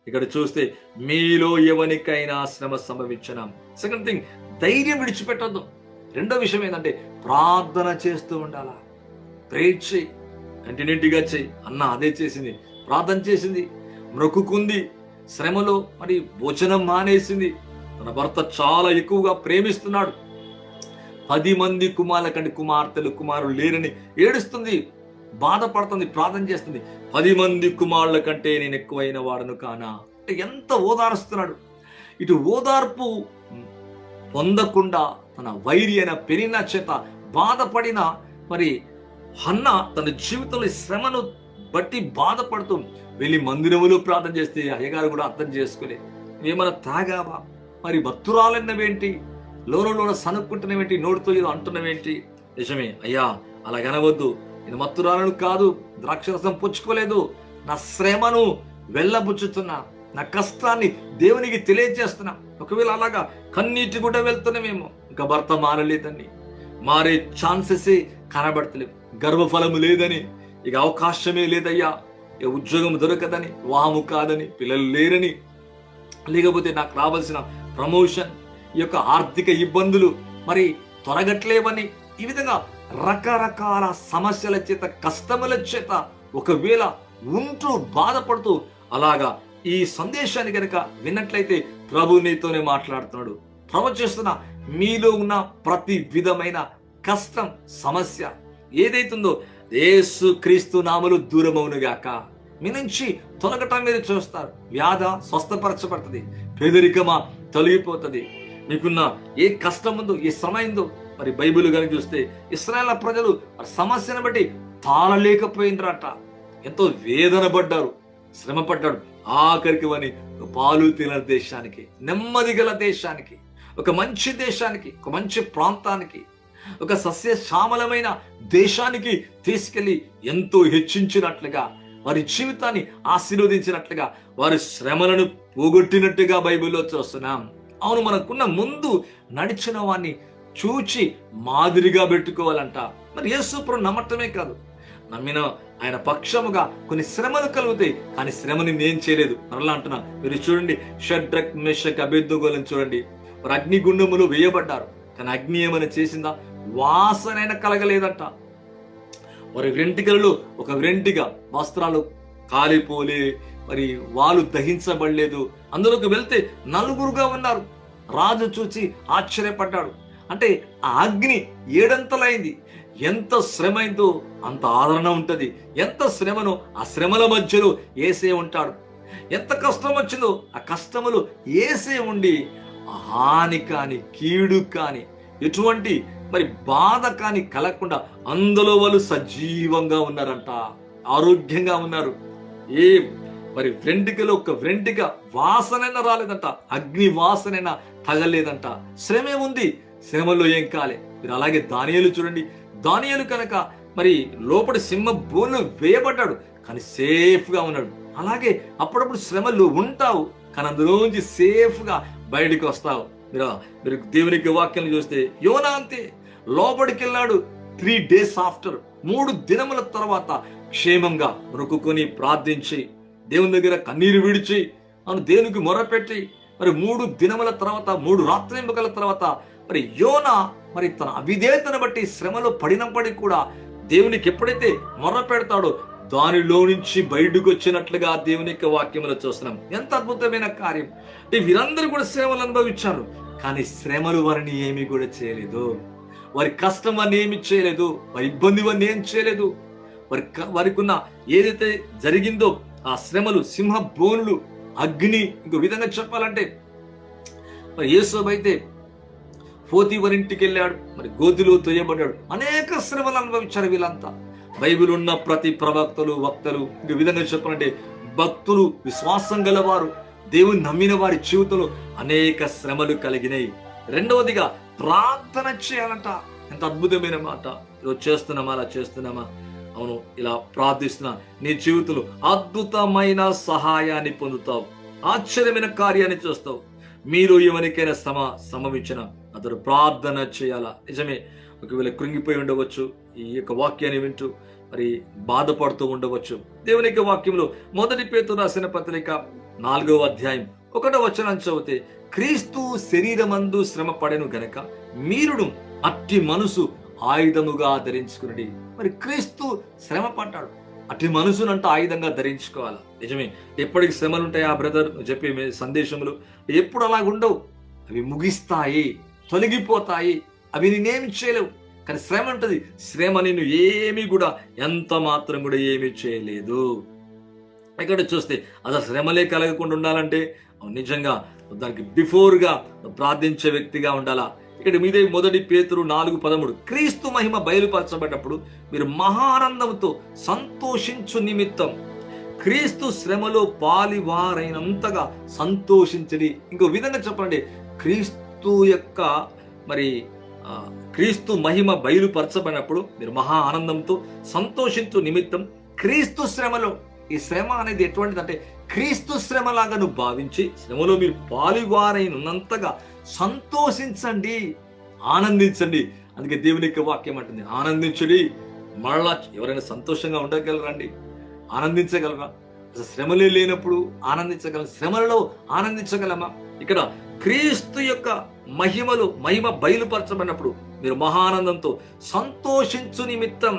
ఇక్కడ చూస్తే మీలో ఎవరికైనా శ్రమ సంభవించిన. సెకండ్ థింగ్, ధైర్యం విడిచిపెట్టద్దు. రెండో విషయం ఏంటంటే ప్రార్థన చేస్తూ ఉండాలా. ప్రేయర్ చేయి, కంటిన్యూటీగా చేయి. అన్న అదే చేసింది, ప్రార్థన చేసింది, మ్రొక్కుకుంది, శ్రమలో మరి భోజనం మానేసింది. తన భర్త చాలా ఎక్కువగా ప్రేమిస్తున్నాడు, 10 మంది కుమారుల కంటే కుమార్తెలు కుమారులు లేరని ఏడుస్తుంది, బాధపడుతుంది, ప్రార్థన చేస్తుంది. 10 మంది కుమారుల కంటే నేను ఎక్కువైన వాడను కానా. అంటే ఎంత ఓదారుస్తున్నాడు. ఇటు ఓదార్పు పొందకుండా తన వైరి అయిన పెనిన్నా చేత బాధపడిన మరి హన్న తన జీవితంలో శ్రమను బట్టి బాధపడుతూ వెళ్ళి మందిరములో ప్రార్థన చేస్తే అయ్యగారు కూడా అర్థం చేసుకునే, ఏమైనా తాగావా, మరి భక్తురాలన్నవేంటి, లోన సనుక్కుంటున్నవేంటి, నోటితో ఏదో అంటున్నవేంటి. నిజమే అయ్యా, అలాగనవద్దు, నేను మత్తురాలను కాదు, ద్రాక్షరసం పుచ్చుకోలేదు, నా శ్రమను వెళ్ళబుచ్చుతున్నా, నా కష్టాన్ని దేవునికి తెలియజేస్తున్నా. ఒకవేళ అలాగా కన్నీటి కూడా వెళ్తున్నామేమో, ఇంకా భర్త మారలేదని, మారే ఛాన్సెస్ కనబడతలేవు, గర్భఫలము లేదని, ఇక అవకాశమే లేదయ్యా, ఇక ఉద్యోగం దొరకదని, వివాహము కాదని, పిల్లలు లేరని, లేకపోతే నాకు రావాల్సిన ప్రమోషన్, ఈ యొక్క ఆర్థిక ఇబ్బందులు మరి త్వరగట్లేవని, ఈ విధంగా రకరకాల సమస్యల చేత, కష్టముల చేత ఒకవేళ ఉంటూ బాధపడుతూ అలాగా ఈ సందేశాన్ని కనుక విన్నట్లయితే ప్రభు నీతోనే మాట్లాడుతున్నాడు. ప్రవచిస్తున్న మీలో ఉన్న ప్రతి విధమైన కష్టం, సమస్య ఏదైతుందో యేసు క్రీస్తు నామములో దూరమవునుగాక. మీ నుంచి తొలగటం మీరు చూస్తారు. వ్యాధ స్వస్థపరచబడుతుంది, పేదరికమా తొలగిపోతుంది. మీకున్న ఏ కష్టం ఉందో, ఏ శ్రమ ఉందో, మరి బైబిల్ కనుక చూస్తే ఇశ్రాయేలు ప్రజలు సమస్యను బట్టి తాళలేకపోయిండ్రట, ఎంతో వేదన పడ్డారు, శ్రమ పడ్డాడు. ఆఖరికి వాని పాలు తిన దేశానికి, నెమ్మది గల దేశానికి, ఒక మంచి దేశానికి, ఒక మంచి ప్రాంతానికి, ఒక సస్యశ్యామలమైన దేశానికి తీసుకెళ్లి ఎంతో హెచ్చించినట్లుగా, వారి జీవితాన్ని ఆశీర్వదించినట్లుగా, వారి శ్రమలను పోగొట్టినట్టుగా బైబిల్లో చూస్తున్నాం. అవును, మనకున్న ముందు నడిచిన వాడిని చూచి మాదిరిగా పెట్టుకోవాలంట. మరి యేసుప్రభువు నమ్మటమే కాదు, నమ్మిన ఆయన పక్షముగా కొన్ని శ్రమలు కలుగుతాయి, కానీ శ్రమని నేను చేయలేదు. మరలా అంటున్నా, మీరు చూడండి, షడ్రక్ మెషక్ అబేద్నెగోలను చూడండి, వారు అగ్నిగుండములో వేయబడ్డారు, కానీ అగ్ని ఏమైనా చేసిందా? వాసనైనా కలగలేదంట. వారి వెంట్రుకలలో ఒక వెంట్రుక వస్త్రాలు కాలిపోలే, మరి వాళ్ళు దహించబడలేదు. అందులోకి వెళ్తే నలుగురుగా ఉన్నారు. రాజు చూచి ఆశ్చర్యపడ్డాడు. అంటే ఆ అగ్ని 7 అంతలైంది. ఎంత శ్రమ అయిందో అంత ఆదరణ ఉంటది. ఎంత శ్రమను ఆ శ్రమల మధ్యలో యేసే ఉంటాడు. ఎంత కష్టం వచ్చిందో ఆ కష్టములు యేసే ఉండి హాని కాని, కీడు కాని, ఎటువంటి మరి బాధ కాని కలగకుండా అందులో వాళ్ళు సజీవంగా ఉన్నారంట, ఆరోగ్యంగా ఉన్నారు. ఏ మరి వెంట్రుకలో ఒక వెంట్రుక వాసనైనా రాలేదంట, అగ్ని వాసనైనా తగలేదంట. శ్రమే ఉంది, శ్రమలో ఏం కాలే. మీరు అలాగే దానియేలు చూడండి, దానియేలు కనుక మరి లోపలి సింహ బోన్లో వేయబడ్డాడు, కానీ సేఫ్ గా ఉన్నాడు. అలాగే అప్పుడప్పుడు శ్రమలు ఉంటావు, కానీ అందులోంచి సేఫ్ గా బయటికి వస్తావు. మీరు దేవునికి వాక్యం చూస్తే యోనా అంతే, లోపలికి వెళ్ళాడు. 3 days ఆఫ్టర్, 3 దినముల తర్వాత క్షేమంగా మొక్కుకొని ప్రార్థించి దేవుని దగ్గర కన్నీరు విడిచి దేవునికి మొరపెట్టి మరి 3 దినముల తర్వాత, 3 రాత్రింబగల తర్వాత మరి యోనా మరి తన అవిధేయతను బట్టి శ్రమలో పడినప్పటికీ కూడా దేవునికి ఎప్పుడైతే మొర్ర పెడతాడో దానిలో నుంచి బయటకు వచ్చినట్లుగా దేవుని యొక్క వాక్యంలో చూస్తున్నాం. ఎంత అద్భుతమైన కార్యం. అంటే వీరందరూ కూడా శ్రమలు అనుభవించారు, కానీ శ్రమలు వారిని ఏమీ కూడా చేయలేదు. వారి కష్టం వారిని ఏమి చేయలేదు, వారి ఇబ్బంది వారిని ఏం చేయలేదు. వారికి ఉన్న ఏదైతే జరిగిందో ఆ శ్రమలు, సింహ బోనులు, అగ్ని, ఇంకో విధంగా చెప్పాలంటే మరి యేసోబు అయితే పోతీఫరు ఇంటికి వెళ్ళాడు, మరి గోతిలో తొయ్యబడ్డాడు. అనేక శ్రమలు అనుభవించారు వీళ్ళంతా. బైబిల్ ఉన్న ప్రతి ప్రవక్తలు, వక్తలు, ఇంకో విధంగా చెప్పాలంటే భక్తులు, విశ్వాసం గలవారు, దేవుని నమ్మిన వారి జీవితంలో అనేక శ్రమలు కలిగినాయి. రెండవదిగా ప్రార్థన చేయాలంట. ఎంత అద్భుతమైన మాట. ఈరోజు చేస్తున్నామా, అలా చేస్తున్నామా? అవును, ఇలా ప్రార్థిస్తున్నా, నీ జీవితంలో అద్భుతమైన సహాయాన్ని పొందుతావు, ఆశ్చర్యమైన కార్యాన్ని చూస్తావు. మీరు ఎవరికైనా సంభవించిన అతడు ప్రార్థన చేయాలా. నిజమే, ఒకవేళ కృంగిపోయి ఉండవచ్చు, ఈ యొక్క వాక్యాన్ని వింటూ మరి బాధపడుతూ ఉండవచ్చు. దేవుని యొక్క వాక్యంలో 1 పేతురు రాసిన పత్రిక 4వ అధ్యాయం 1వ వచనం చదివితే, క్రీస్తు శరీరమందు శ్రమ పడెను గనక మీరును అట్టి మనసు ఆయుధముగా ధరించుకుని. మరి క్రీస్తు శ్రమ పడ్డాడు, అట్టి మనసునంట ఆయుధంగా ధరించుకోవాలి. నిజమే, ఎప్పటికి శ్రమలు ఉంటాయి ఆ బ్రదర్ చెప్పే సందేశములు ఎప్పుడు అలాగుండవు. అవి ముగిస్తాయి, తొలగిపోతాయి, అవి నేనేమి చేయలేవు. కానీ శ్రమ ఉంటుంది. శ్రమ నిన్ను ఏమి కూడా ఎంత మాత్రం కూడా ఏమీ చేయలేదు. ఇక్కడ చూస్తే అసలు శ్రమలే కలగకుండా ఉండాలంటే నిజంగా దానికి బిఫోర్గా ప్రార్థించే వ్యక్తిగా ఉండాలా. ఇక్కడ మీదే 1 పేతురు 4:13, క్రీస్తు మహిమ బయలుపరచబడ్డప్పుడు మీరు మహానందంతో సంతోషించు నిమిత్తం క్రీస్తు శ్రమలో పాలివారైనంతగా సంతోషించడి. ఇంకో విధంగా చెప్పండి, క్రీస్తు యొక్క క్రీస్తు మహిమ బయలుపరచబడినప్పుడు మీరు మహా ఆనందంతో సంతోషించు నిమిత్తం క్రీస్తు శ్రమలో, ఈ శ్రమ అనేది ఎటువంటిదంటే క్రీస్తు శ్రమలాగా నువ్వు భావించి శ్రమలో మీరు పాలువారైనంతగా సంతోషించండి, ఆనందించండి. అందుకే దేవుని యొక్క వాక్యం అంటుంది, ఆనందించుడి. మళ్ళా ఎవరైనా సంతోషంగా ఉండగలరండి? ఆనందించగలరా? అసలు శ్రమలే లేనప్పుడు ఆనందించగలం? శ్రమలలో ఆనందించగలమా? ఇక్కడ క్రీస్తు యొక్క మహిమ బయలుపరచబడినప్పుడు మీరు మహానందంతో సంతోషించు నిమిత్తం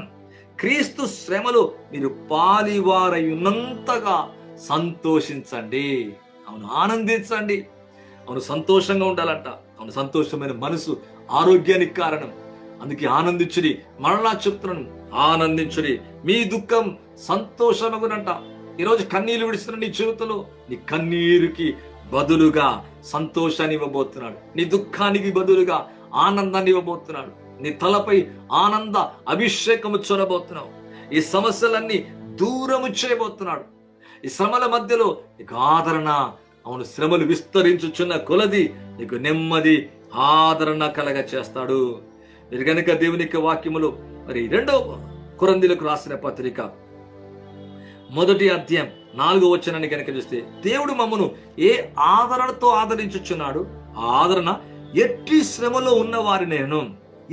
క్రీస్తు శ్రమలో మీరు పాలివారై ఉన్నంతగా సంతోషించండి. అవును, ఆనందించండి. అవును, సంతోషంగా ఉండాలంట. అవును, సంతోషమైన మనసు ఆరోగ్యానికి కారణం. అందుకే ఆనందించుడి. మరలా చెప్తున్నాను, ఆనందించుడి. మీ దుఃఖం సంతోషమగునంట. ఈరోజు కన్నీళ్లు విడుస్తున్న నీ జీవితంలో నీ కన్నీరుకి బదులుగా సంతోషాన్ని ఇవ్వబోతున్నాడు. నీ దుఃఖానికి బదులుగా ఆనందాన్ని ఇవ్వబోతున్నాడు. నీ తలపై ఆనంద అభిషేకము చొరబోతున్నావు. ఈ సమస్యలన్నీ దూరము చేయబోతున్నాడు. ఈ శ్రమల మధ్యలో నీకు ఆదరణ, అవును, శ్రమలు విస్తరించుచున్న కొలది నీకు నెమ్మది, ఆదరణ కలగ చేస్తాడు. మీరు కనుక దేవుని యొక్క వాక్యములు 2వ కొరింథీయులకు రాసిన పత్రిక 1వ అధ్యాయం 4వ వచనాన్ని కనుక చూస్తే, దేవుడు మమ్మను ఏ ఆదరణతో ఆదరించుచున్నాడు, ఆ ఆదరణ ఎట్టి శ్రమలో ఉన్న వారినేను.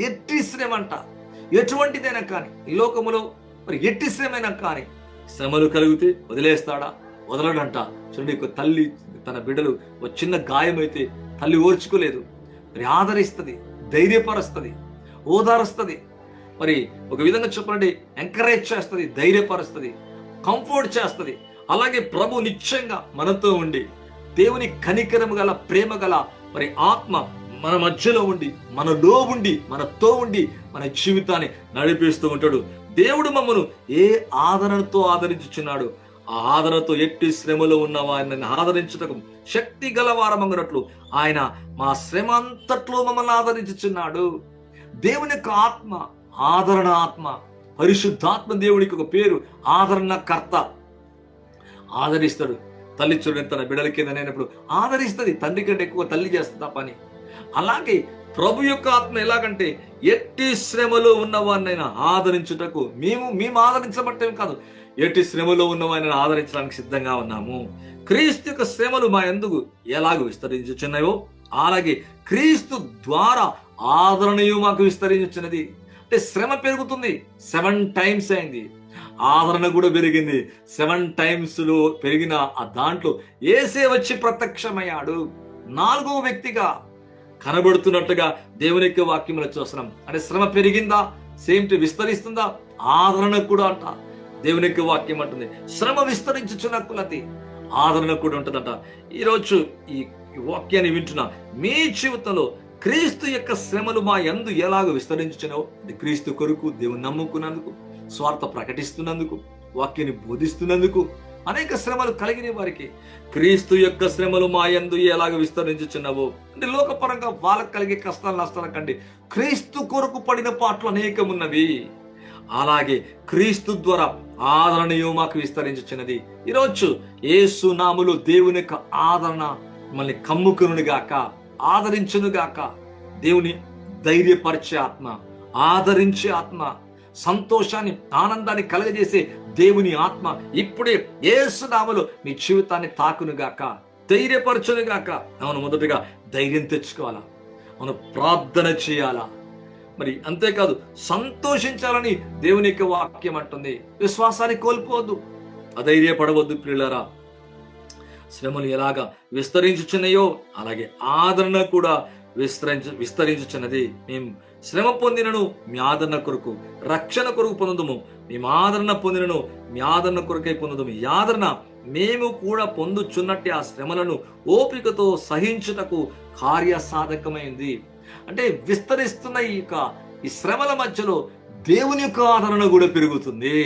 ఎట్టి శ్రమ అంట, ఎటువంటిదైనా కానీ ఈ లోకములో ఎట్టి శ్రమైనా కానీ, శ్రమలు కలిగితే వదిలేస్తాడా? వదలడంట. చూడండి, తల్లి తన బిడ్డలు ఒక చిన్న గాయమైతే తల్లి ఓర్చుకోలేదు, ఆదరిస్తుంది, ధైర్యపరుస్తుంది, ఓదారుస్తుంది. ఒక విధంగా చెప్పండి, ఎంకరేజ్ చేస్తుంది, ధైర్యపరుస్తుంది, కంఫర్ట్ చేస్తుంది. అలాగే ప్రభు నిశ్చయంగా మనతో ఉండి దేవుని కనికరము గల ప్రేమ గల ఆత్మ మన మధ్యలో ఉండి మనలో ఉండి మనతో ఉండి మన జీవితాన్ని నడిపిస్తూ ఉంటాడు. దేవుడు మమ్మను ఏ ఆదరణతో ఆదరించుచున్నాడు, ఆ ఆదరణతో ఎట్టి శ్రమలో ఉన్న వారిని ఆదరించుటకు శక్తి గలవారమగినట్లు ఆయన మా శ్రమ అంతట్లో మమ్మల్ని ఆదరించుచున్నాడు. దేవుని యొక్క ఆత్మ ఆదరణ ఆత్మ, పరిశుద్ధాత్మ దేవునికి ఒక పేరు, ఆదరణకర్త. ఆదరిస్తాడు. తల్లి చూడండి, తన బిడ్డల కింద అయినప్పుడు ఆదరిస్తుంది. తండ్రి కంటే ఎక్కువ తల్లి చేస్తుంది ఆ పని. అలాగే ప్రభు యొక్క ఆత్మ ఎలాగంటే ఎట్టి శ్రమలో ఉన్నవారినైనా ఆదరించుటకు మేము ఆదరించబట్టేం కాదు, ఎట్టి శ్రమలో ఉన్నవారిని ఆదరించడానికి సిద్ధంగా ఉన్నాము. క్రీస్తు యొక్క శ్రమలు మా యందు ఎలాగ విస్తరించుచున్నాయో అలాగే క్రీస్తు ద్వారా ఆదరణయు మాకు విస్తరించుచున్నది. అంటే శ్రమ పెరుగుతుంది, 7 times అయింది. ఆదరణ కూడా పెరిగింది. 7 times లో పెరిగిన ఆ దాంట్లో యేసే వచ్చి ప్రత్యక్షమయ్యాడు. 4వ వ్యక్తిగా కనబడుతున్నట్టుగా దేవుని యొక్క వాక్యంలో చూస్తున్నాం. అంటే శ్రమ పెరిగిందా, సేమ్ టు విస్తరిస్తుందా? ఆదరణ కూడా అంట దేవుని యొక్క వాక్యం అంటుంది. శ్రమ విస్తరించుచున్న కొలది ఆదరణ కూడా ఉంటుందంట. ఈరోజు ఈ వాక్యాన్ని వింటున్న మీ జీవితంలో క్రీస్తు యొక్క శ్రమలు మా యందు ఎలాగో విస్తరించుచున్నావో, క్రీస్తు కొరకు దేవుని నమ్ముకున్నందుకు, స్వార్థ ప్రకటిస్తున్నందుకు, వాక్యాన్ని బోధిస్తున్నందుకు అనేక శ్రమలు కలిగిన వారికి క్రీస్తు యొక్క శ్రమలు మా యందు ఎలాగ విస్తరించుచున్నావో, అంటే లోకపరంగా వాళ్ళకు కలిగే కష్టాలు నష్టాల కంటే క్రీస్తు కొరకు పడిన పాటలు అనేకమున్నవి. అలాగే క్రీస్తు ద్వారా ఆదరణయు మాకు విస్తరించుచున్నది. ఈరోజు యేసు నామములో దేవుని యొక్క ఆదరణ మనల్ని కమ్ముకునుగాక, ఆదరించునుగాక. దేవుని ధైర్యపరిచే ఆత్మ, ఆదరించే ఆత్మ, సంతోషాన్ని ఆనందాన్ని కలగజేసే దేవుని ఆత్మ ఇప్పుడే యేసు నామములో మీ జీవితాన్ని తాకునుగాక, ధైర్యపరచునుగాక. అవును, మొదటిగా ధైర్యం తెచ్చుకోవాలా, అవును, ప్రార్థన చేయాలా, అంతేకాదు సంతోషించాలని దేవుని యొక్క వాక్యం అంటుంది. విశ్వాసాన్ని కోల్పోవద్దు, అధైర్యపడవద్దు ప్రియులారా. శ్రమలు ఎలాగా విస్తరించుచున్నాయో అలాగే ఆదరణ కూడా విస్తరించుచున్నది. మేము శ్రమ పొందినను మీ ఆదరణ కొరకు, రక్షణ కొరకు పొందుదుము. మేము ఆదరణ పొందినను మీ ఆదరణ కొరకై పొందుదుము. ఈ ఆదరణ మేము కూడా పొందుచున్నట్టే ఆ శ్రమలను ఓపికతో సహించుటకు కార్యసాధకమైంది. అంటే విస్తరిస్తున్న ఈ శ్రమల మధ్యలో దేవుని యొక్క ఆదరణ కూడా పెరుగుతుంది.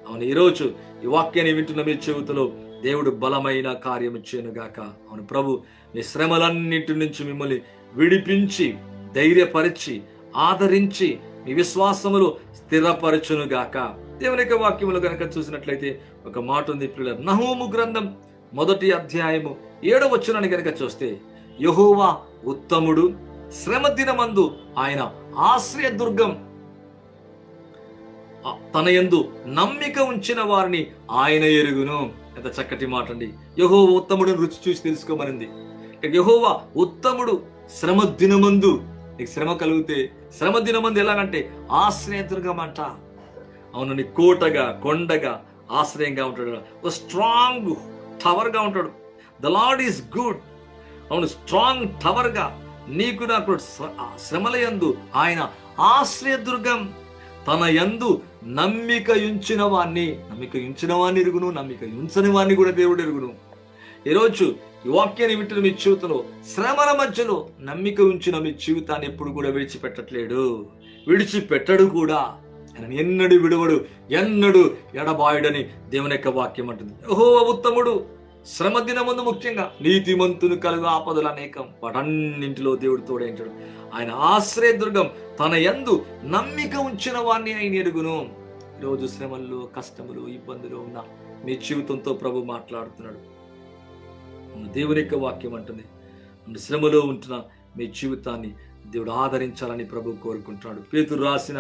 అవును, ఈరోజు ఈ వాక్యాన్ని వింటున్న మీ చెవితలో దేవుడు బలమైన కార్యం చేయనుగాక. అవును ప్రభు, మీ శ్రమలన్నింటి నుంచి మిమ్మల్ని విడిపించి, ధైర్యపరిచి, ఆదరించి, మీ విశ్వాసములు స్థిరపరచునుగాక. దేవుని యొక్క వాక్యములు కనుక చూసినట్లయితే ఒక మాట ఉంది ప్రియులారా. నహూము గ్రంథం 1వ అధ్యాయము 7వ వచనాన్ని కనుక చూస్తే, యెహోవా ఉత్తముడు, శ్రమ దినమందు ఆయన ఆశ్రయదుర్గం, తన యందు నమ్మిక ఉంచిన వారిని ఆయన ఎరుగును. ఎంత చక్కటి మాట అండి. యెహోవా ఉత్తముడు రుచి చూసి తెలుసుకోమనింది. యెహోవా ఉత్తముడు, శ్రమ దినమందు నీకు శ్రమ కలిగితే శ్రమ దినమందు ఎలాగంటే ఆశ్రయదుర్గం అంట. అవును, నీ కోటగా, కొండగా, ఆశ్రయంగా ఉంటాడు. ఒక స్ట్రాంగ్ టవర్ గా ఉంటాడు. The lord is good. అవును, స్ట్రాంగ్ టవర్ గా నీకు నాకు శ్రమల యందు ఆయన ఆశ్రయదుర్గం, తన యందు నమ్మిక ఉంచిన వాణ్ణి ఎరుగును, నమ్మిక ఉంచని వాణ్ణి కూడా దేవుడు ఎరుగును. ఈరోజు ఈ వాక్యాన్ని వింటున్న మీ జీవితంలో శ్రమల మధ్యలో నమ్మిక ఉంచిన మీ జీవితాన్ని ఎప్పుడు కూడా విడిచిపెట్టడు కూడా. ఆయన ఎన్నడు విడువడు, ఎన్నడు ఎడబాయుడని దేవుని యొక్క వాక్యం అంటుంది. యెహోవా ఉత్తముడు, శ్రమ దినమందు ముఖ్యంగా నీతిమంతుని కలుగు ఆపదలు అనేకం, వాటన్నింటిలో దేవుడు తోడైంటాడు. ఆయన ఆశ్రయదుర్గం, తన యందు నమ్మిక ఉంచిన వారిని ఆయన ఎరుగును. ఈరోజు శ్రమల్లో, కష్టములు, ఇబ్బందులు ఉన్న మీ జీవితంతో ప్రభు మాట్లాడుతున్నాడు. దేవుని యొక్క వాక్యం అంటుంది, శ్రమలో ఉంటున్న మీ జీవితాన్ని దేవుడు ఆదరించాలని ప్రభు కోరుకుంటున్నాడు. పేతురు రాసిన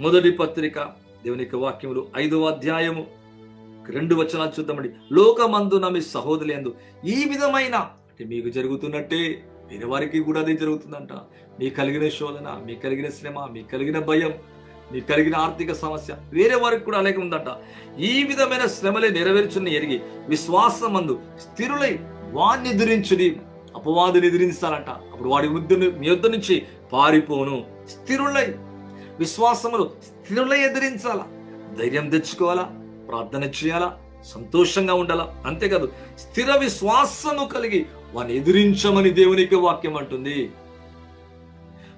మొదటి పత్రిక దేవుని యొక్క వాక్యములు 5వ అధ్యాయము 2 వచనాలు చూద్దామండి. లోకమందున మీ సహోదరులందు ఈ విధమైన, అంటే మీకు జరుగుతున్నట్టే వేరే వారికి కూడా అదే జరుగుతుందంట. మీకు కలిగిన శోధన, మీకు కలిగిన శ్రమ, మీకు కలిగిన భయం, మీకు కలిగిన ఆర్థిక సమస్య వేరే వారికి కూడా అలాగే ఉందంట. ఈ విధమైన శ్రమలే నెరవేర్చుని ఎరిగి విశ్వాసమందు స్థిరులై వాణ్ణి ఎదిరించుడి. అపవాదిని ఎదిరించాలంట. అప్పుడు వాడి మీ యొద్ద నుంచి పారిపోను. స్థిరులై, విశ్వాసములు స్థిరులై ఎదిరించాలా, ధైర్యం తెచ్చుకోవాలా, ప్రార్థన చేయాలా, సంతోషంగా ఉండాలా. అంతేకాదు స్థిర విశ్వాసము కలిగి వారిని ఎదిరించమని దేవునికి వాక్యం అంటుంది.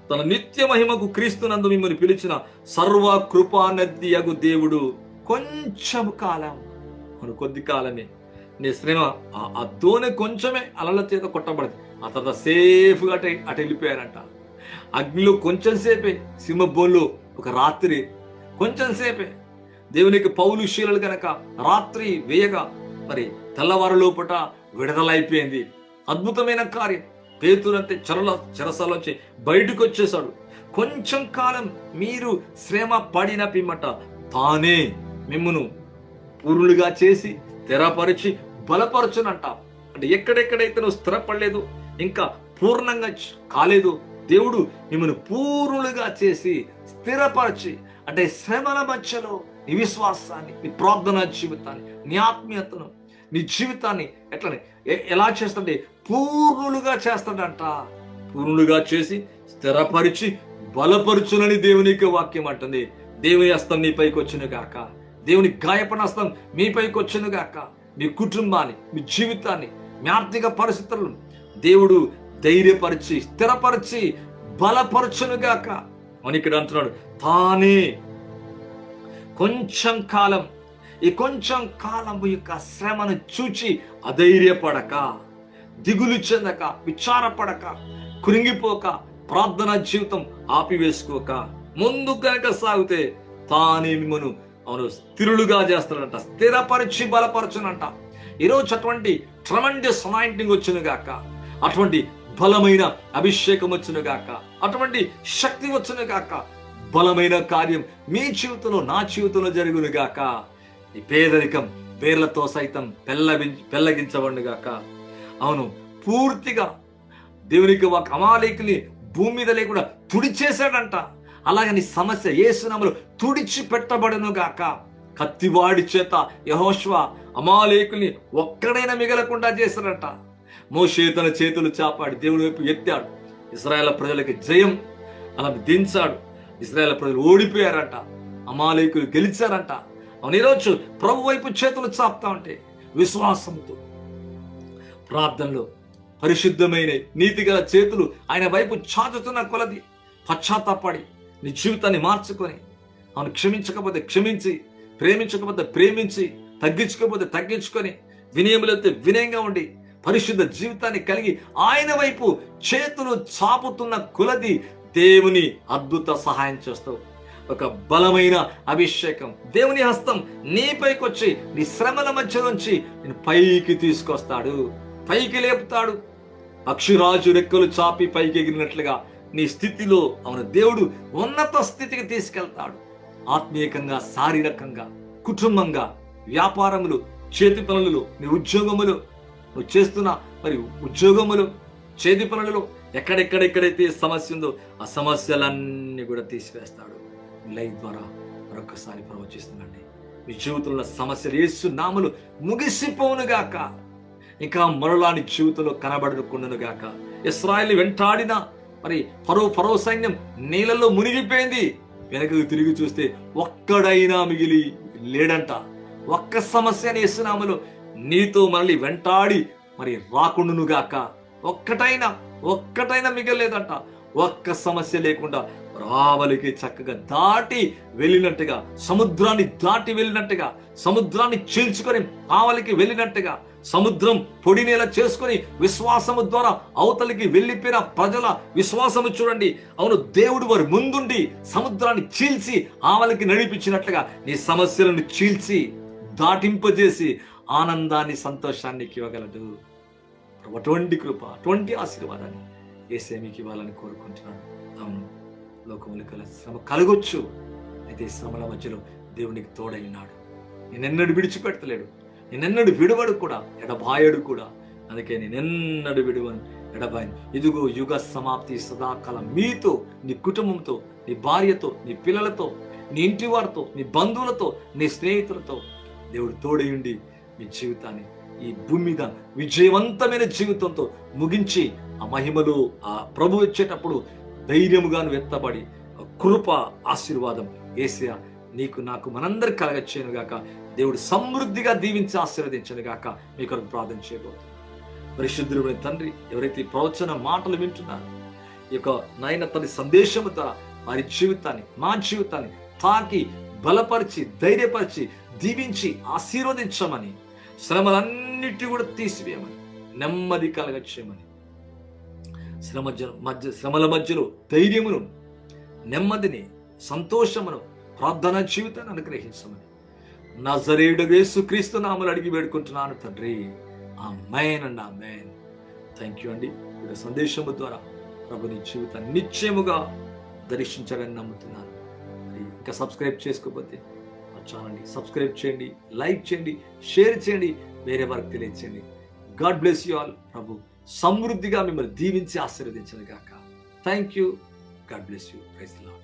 తన నిత్య మహిమకు క్రీస్తునందు మిమ్మల్ని పిలిచిన సర్వ కృపానద్యగు దేవుడు కొంచెం కాలం, కొద్ది కాలమే నీ శ్రమ, ఆ దోనె కొంచెమే అలల చేత కొట్టబడింది. ఆ తర్వాత సేఫ్గా అటు వెళ్ళిపోయారంట. అగ్నిలో కొంచెం సేపే, సింహబోన్లో ఒక రాత్రి కొంచెం సేపే. దేవునికి పౌలు శీలలు గనక రాత్రి వేయగా తెల్లవారు లోపట విడుదలైపోయింది. అద్భుతమైన కార్యం. పేతురంతే చెరసాలోంచి బయటకు వచ్చేసాడు. కొంచెం కాలం మీరు శ్రమ పడిన పిమ్మట తానే మిమ్మును పూర్ణులుగా చేసి స్థిరపరిచి బలపరచునంట. అంటే ఎక్కడెక్కడైతే నువ్వు స్థిరపడలేదు, ఇంకా పూర్ణంగా కాలేదు, దేవుడు మిమ్మల్ని పూర్ణులుగా చేసి స్థిరపరిచి, అంటే శ్రమల మధ్యలో నీ విశ్వాసాన్ని, నీ ప్రార్థనా జీవితాన్ని, నీ ఆత్మీయతను, నీ జీవితాన్ని ఎలా చేస్తాడే పూర్ణులుగా చేస్తాడంట. పూర్ణులుగా చేసి స్థిరపరిచి బలపరుచునని దేవునికి వాక్యం అంటుంది. దేవుని హస్తం నీ పైకి వచ్చును గాక, దేవుని గాయపడిన హస్తం మీ పైకి వచ్చును గాక. మీ కుటుంబాన్ని, మీ జీవితాన్ని, మీ ఆర్థిక పరిస్థితులను దేవుడు ధైర్యపరిచి స్థిరపరిచి బలపరచును గాక అని ఇక్కడ అంటున్నాడు. తానే కొంచెం కాలం, ఈ కొంచెం కాలం యొక్క శ్రమను చూచి అధైర్యపడక, దిగులు చెందక, విచారపడక, కృంగిపోక, ప్రార్థన జీవితం ఆపివేసుకోక ముందు కనుక సాగితే తానే మిమ్మను స్థిరులుగా చేస్తాడంట, స్థిరపరిచి బలపరచునంట. ఈరోజు అటువంటి ట్రమెండస్ అనాయింటింగ్ వచ్చును గాక, అటువంటి బలమైన అభిషేకం వచ్చును గాక, అటువంటి శక్తి వచ్చును గాక, బలమైన కార్యం మీ జీవితంలో, నా జీవితంలో జరుగును గాక. ఈ పేదరికం పేర్లతో సైతం పెళ్ళగించబడును గాక. అవును, పూర్తిగా దేవునికి ఒక అమాలేకుని భూమి మీద లేకుండా తుడిచేశాడంట. అలాగే నీ సమస్య యేసు నామములో తుడిచి పెట్టబడును గాక. కత్తివాడి చేత యెహోషువ అమాలేకుల్ని ఒక్కడైనా మిగలకుండా చేశారట. మోషే తన చేతులు చాపాడి దేవుడి వైపు ఎత్తాడు. ఇశ్రాయేల్ ప్రజలకి జయం అలా దించాడు. ఇశ్రాయేల్ ప్రజలు ఓడిపోయారంట, అమాలేకులు గెలిచారంట. అవును, ఈరోజు ప్రభు వైపు చేతులు చాపుతా ఉంటే విశ్వాసంతో ప్రార్థనలో పరిశుద్ధమైన నీతిగల చేతులు ఆయన వైపు చాచుతున్న కొలది పశ్చాత్తాపడి నీ జీవితాన్ని మార్చుకొని, అవును, క్షమించకపోతే క్షమించి, ప్రేమించకపోతే ప్రేమించి, తగ్గించకపోతే తగ్గించుకొని, వినయములైతే వినయంగా ఉండి పరిశుద్ధ జీవితాన్ని కలిగి ఆయన వైపు చేతులు చాపుతున్న కొలది దేవుని అద్భుత సహాయం చేస్తావు. ఒక బలమైన అభిషేకం, దేవుని హస్తం నీపైకి వచ్చి నీ శ్రమల మధ్య నుంచి నేను పైకి తీసుకొస్తాడు, పైకి లేపుతాడు. పక్షిరాజు రెక్కలు చాపి పైకి ఎగిరినట్లుగా నీ స్థితిలో అవును దేవుడు ఉన్నత స్థితికి తీసుకెళ్తాడు. ఆత్మీయంగా, శారీరకంగా, కుటుంబంగా, వ్యాపారములు, చేతి పనులు, నీ ఉద్యోగములు, నువ్వు చేస్తున్న మరి ఉద్యోగములు, చేతి పనులలో ఎక్కడెక్కడెక్కడైతే సమస్య ఉందో ఆ సమస్యలన్నీ కూడా తీసివేస్తాడు. లైవ్ ద్వారా మరొకసారి ప్రవచిస్తుందండి, మీ జీవితంలో సమస్యలు యేసు నామములో ముగిసిపోనుగాక, ఇంకా మరలా నీ జీవితంలో కనబడకుండునుగాక. ఇశ్రాయేలు వెంటాడిన మరి ఫరో సైన్యం నీళ్ళలో మునిగిపోయింది. వెనకకు తిరిగి చూస్తే ఒక్కడైనా మిగిలి లేడంట. ఒక్క సమస్యని యేసు నామములో నీతో మళ్ళీ వెంటాడి మరి రాకుండునుగాక. ఒక్కటైనా మిగలేదంట. ఒక్క సమస్య లేకుండా రావలికి చక్కగా దాటి వెళ్ళినట్టుగా, సముద్రాన్ని దాటి వెళ్ళినట్టుగా, సముద్రాన్ని చీల్చుకొని ఆవలికి వెళ్ళినట్టుగా, సముద్రం పొడి నేల చేసుకొని విశ్వాసము ద్వారా అవతలికి వెళ్ళిపోయిన ప్రజల విశ్వాసము చూడండి. అవును, దేవుడు వారి ముందుండి సముద్రాన్ని చీల్చి ఆవలికి నడిపించినట్లుగా నీ సమస్యలను చీల్చి దాటింపజేసి ఆనందాన్ని, సంతోషాన్ని ఇవ్వగలడు. అటువంటి కృప, అటువంటి ఆశీర్వాదాన్ని యేసే మీకు ఇవ్వాలని కోరుకుంటున్నాను. అవును, లోకములు కల శ్రమ కలగొచ్చు, అయితే శ్రమల మధ్యలో దేవునికి తోడైనాడు. నేనెన్నడు విడిచిపెడతలేడు, నేనెన్నడు విడవడు కూడా, ఎడబాయడు కూడా. అందుకే నేనెన్నడు విడువను, ఎడబాయను. ఇదిగో యుగ సమాప్తి సదాకాలం మీతో, నీ కుటుంబంతో, నీ భార్యతో, నీ పిల్లలతో, నీ ఇంటి వారితో, నీ బంధువులతో, నీ స్నేహితులతో దేవుడు తోడయుండి మీ జీవితాన్ని ఈ భూమి మీద విజయవంతమైన జీవితంతో ముగించి ఆ మహిమలో ఆ ప్రభు వచ్చేటప్పుడు ధైర్యముగాను ఎత్తబడి కృప, ఆశీర్వాదం యేసయ్య నీకు, నాకు, మనందరికి కలగచ్చేను గాక. దేవుడు సమృద్ధిగా దీవించి ఆశీర్వదించను గాక. మీ కొరకు ప్రార్థన చేయబోతున్నాను. పరిశుద్ధుడైన తండ్రి, ఎవరైతే ఈ ప్రవచన మాటలు వింటున్నారో ఈ యొక్క నాయన తన సందేశము ద్వారా వారి జీవితాన్ని, మా జీవితాన్ని తాకి బలపరిచి, ధైర్యపరిచి, దీవించి ఆశీర్వదించమని, శ్రమలన్నిటి కూడా తీసివేయమని, నెమ్మది కలగచ్చేయమని, శ్రమల మధ్యలో ధైర్యమును, నెమ్మదిని, సంతోషమును, ప్రార్థనా జీవితాన్ని అనుగ్రహించమని నజరేయుడు యేసుక్రీస్తు నామములో అడిగి వేడుకుంటున్నాను తండ్రి. ఆమేన్ అండ్ ఆమేన్. థ్యాంక్ యూ అండి. ఈ సందేశము ద్వారా ప్రభుని జీవితాన్ని నిశ్చయముగా దర్శించాలని నమ్ముతున్నాను. ఇంకా సబ్స్క్రైబ్ చేసుకోకపోతే మా ఛానల్ని సబ్స్క్రైబ్ చేయండి, లైక్ చేయండి, షేర్ చేయండి, వేరే వారికి తెలియచేయండి. God bless you all. ప్రభు సమృద్ధిగా మిమ్మల్ని దీవించి ఆశీర్వదించను గాక. Thank you. God bless you. Praise the lord.